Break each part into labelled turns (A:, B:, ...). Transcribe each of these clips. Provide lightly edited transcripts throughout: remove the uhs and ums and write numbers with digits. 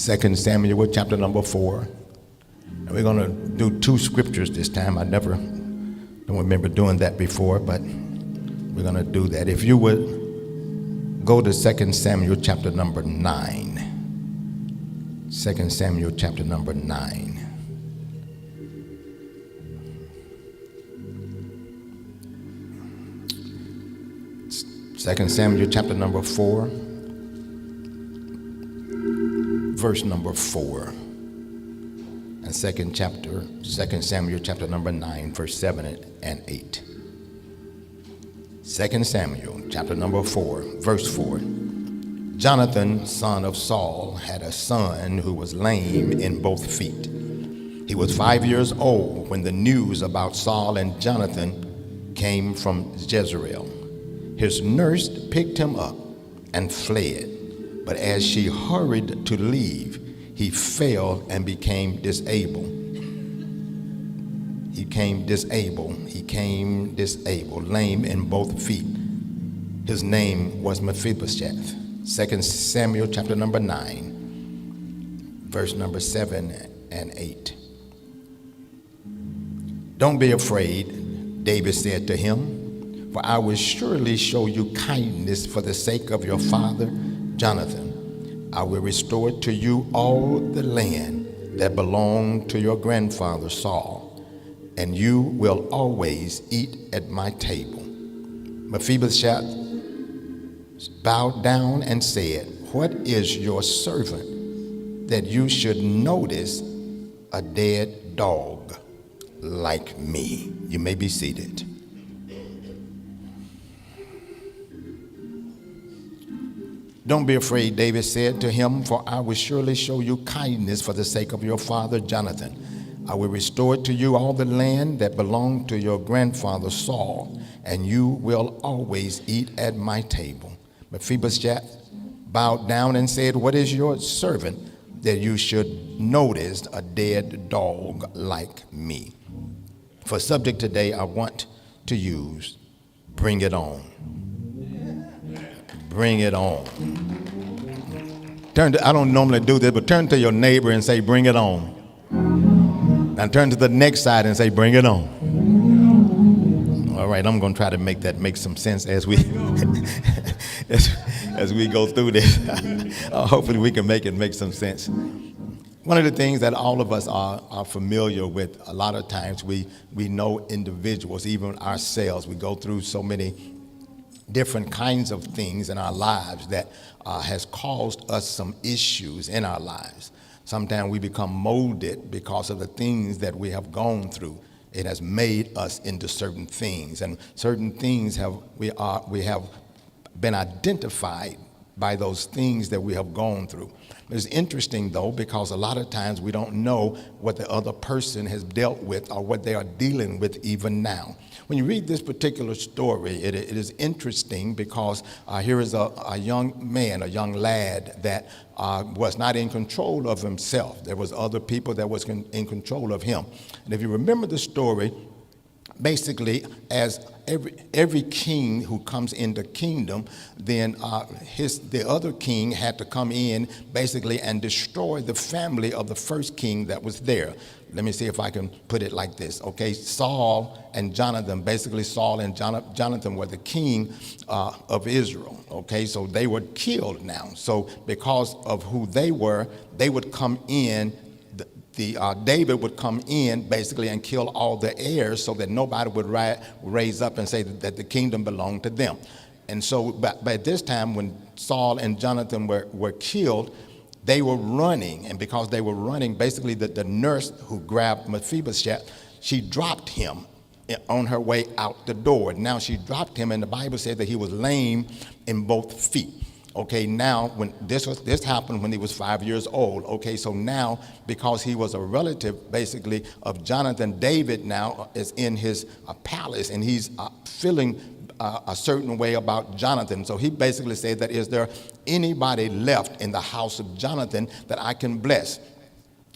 A: 2 Samuel chapter number 4. And we're going to do two scriptures this time. I never don't remember doing that before, but we're going to do that. If you would go to 2 Samuel chapter number 9. 2 Samuel chapter number 9. Second Samuel chapter number 4, verse number 4, and Second Samuel chapter number 9, verse 7 and 8. 2 Samuel chapter number 4, verse 4. Jonathan, son of Saul, had a son who was lame in both feet. He was 5 years old when the news about Saul and Jonathan came from Jezreel. His nurse picked him up and fled, but as she hurried to leave, he fell and became disabled. He became disabled, lame in both feet. His name was Mephibosheth. 2 Samuel chapter number 9, verse number 7 and 8. Don't be afraid, David said to him, for I will surely show you kindness for the sake of your father, Jonathan. I will restore to you all the land that belonged to your grandfather Saul, and you will always eat at my table. Mephibosheth bowed down and said, what is your servant that you should notice a dead dog like me? You may be seated. Don't be afraid, David said to him, for I will surely show you kindness for the sake of your father Jonathan. I will restore to you all the land that belonged to your grandfather Saul, and you will always eat at my table. Mephibosheth bowed down and said, what is your servant that you should notice a dead dog like me? For subject today, I want to use bring it on. Bring it on. I don't normally do this, but turn to your neighbor and say, bring it on. And turn to the next side and say, bring it on. All right, I'm going to try to make some sense as we as we go through this. Hopefully we can make some sense. One of the things that all of us are familiar with, a lot of times we know individuals, even ourselves, we go through so many different kinds of things in our lives that has caused us some issues in our lives. Sometimes we become molded because of the things that we have gone through. It has made us into certain things, and certain things we have been identified by those things that we have gone through. It's interesting though, because a lot of times we don't know what the other person has dealt with or what they are dealing with even now. When you read this particular story, it is interesting because here is a young man, a young lad that was not in control of himself. There was other people that was in control of him. And if you remember the story, basically, as every king who comes into kingdom, then the other king had to come in basically and destroy the family of the first king that was there. Let me see if I can put it like this. Okay, Saul and Jonathan, basically Saul and Jonathan were the king of Israel. Okay, so they were killed now. So because of who they were, they would come in. David would come in basically and kill all the heirs so that nobody would raise up and say that the kingdom belonged to them. And so by this time when Saul and Jonathan were killed, they were running. And because they were running, basically the nurse who grabbed Mephibosheth, she dropped him on her way out the door. Now she dropped him, and the Bible said that he was lame in both feet. Okay, now when this happened when he was 5 years old. Okay, so now because he was a relative basically of Jonathan, David now is in his palace, and he's feeling a certain way about Jonathan. So he basically said that, is there anybody left in the house of Jonathan that I can bless?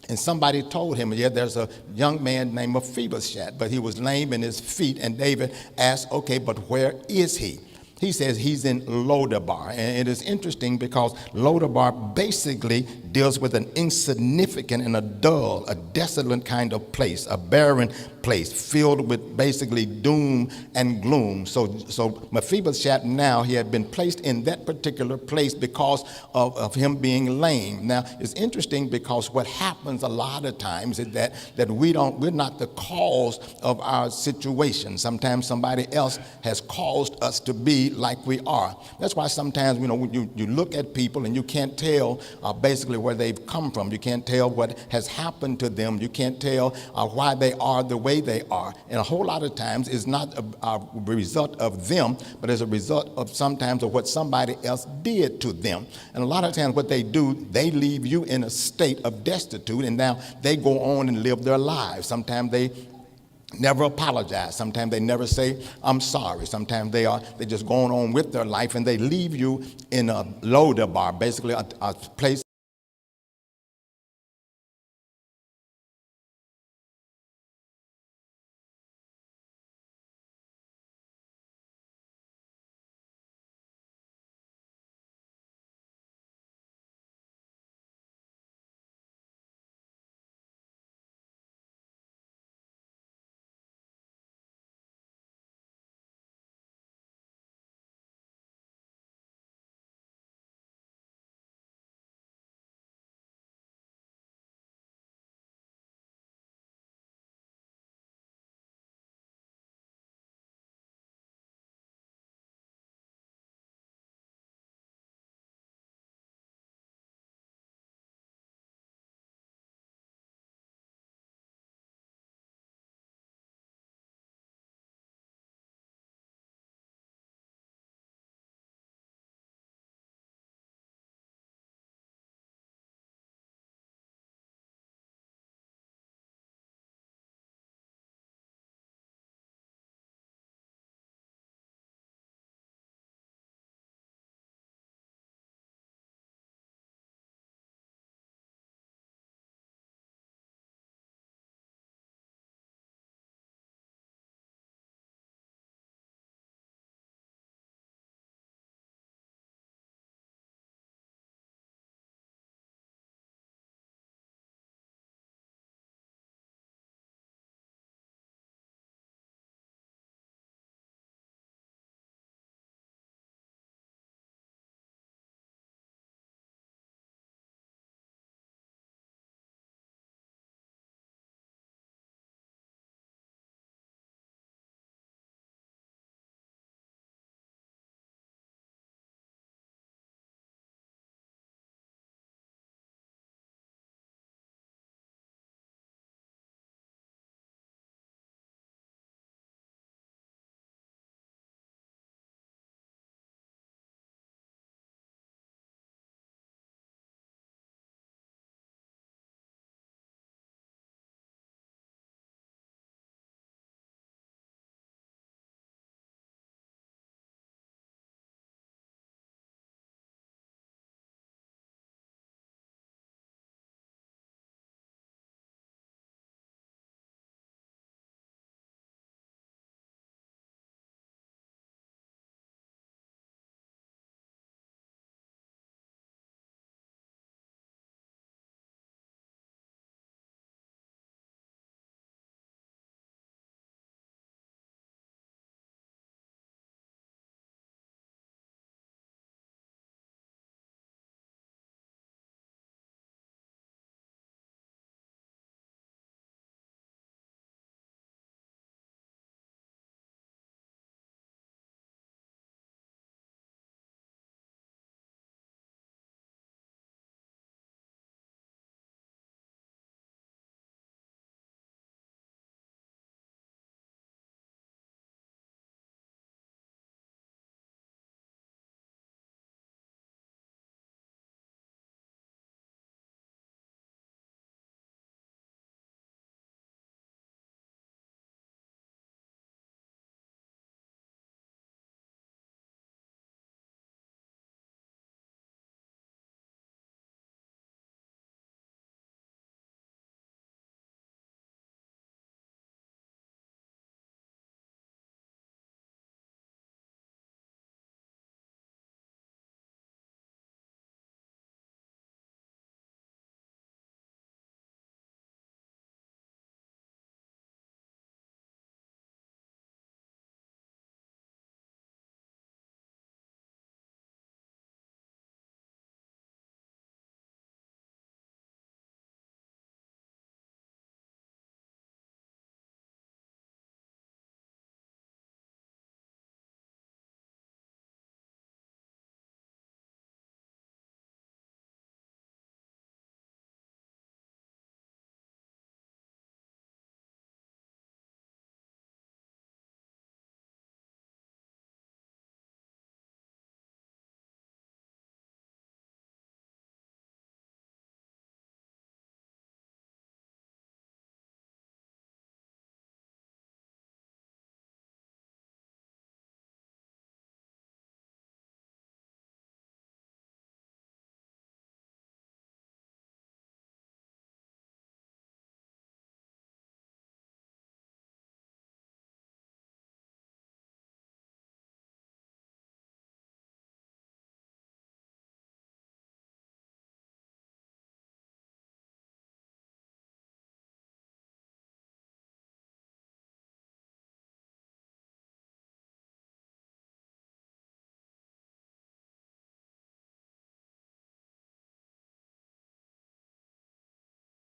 A: And somebody told him, yeah, there's a young man named Mephibosheth, but he was lame in his feet. And David asked, okay, but where is he? He says he's in Lodabar. And it is interesting because Lodabar basically deals with an insignificant and a dull, a desolate kind of place, a barren place filled with basically doom and gloom. So Mephibosheth now, he had been placed in that particular place because of him being lame. Now, it's interesting because what happens a lot of times is that we're not the cause of our situation. Sometimes somebody else has caused us to be like we are. That's why sometimes, when you look at people and you can't tell basically where they've come from. You can't tell what has happened to them. You can't tell why they are the way they are. And a whole lot of times it's not a result of them, but as a result of sometimes of what somebody else did to them. And a lot of times what they do, they leave you in a state of destitute, and now they go on and live their lives. Sometimes they never apologize. Sometimes they never say, I'm sorry. Sometimes they just going on with their life, and they leave you in a Lodabar, basically a place